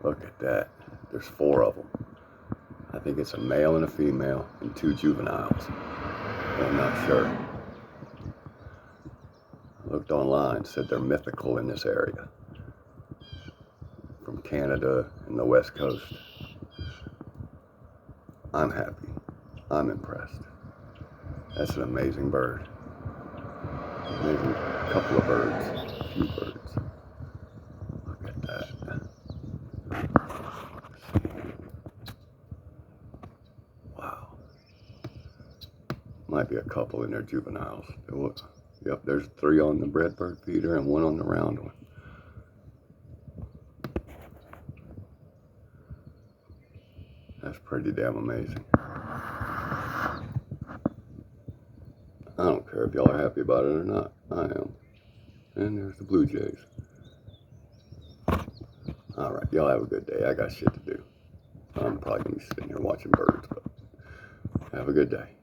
Look at that. There's 4 of them. I think it's a male and a female and 2 juveniles. But I'm not sure. I looked online, said they're mythical in this area. From Canada and the West Coast. I'm happy. I'm impressed. That's an amazing bird. Amazing couple of birds. A few birds. Look at that. Wow. Might be a couple in there, juveniles. Yep, there's 3 on the bread bird feeder and 1 on the round one. That's pretty damn amazing. I don't care if y'all are happy about it or not. I am. And there's the blue jays. Alright, y'all have a good day. I got shit to do. I'm probably going to be sitting here watching birds, but have a good day.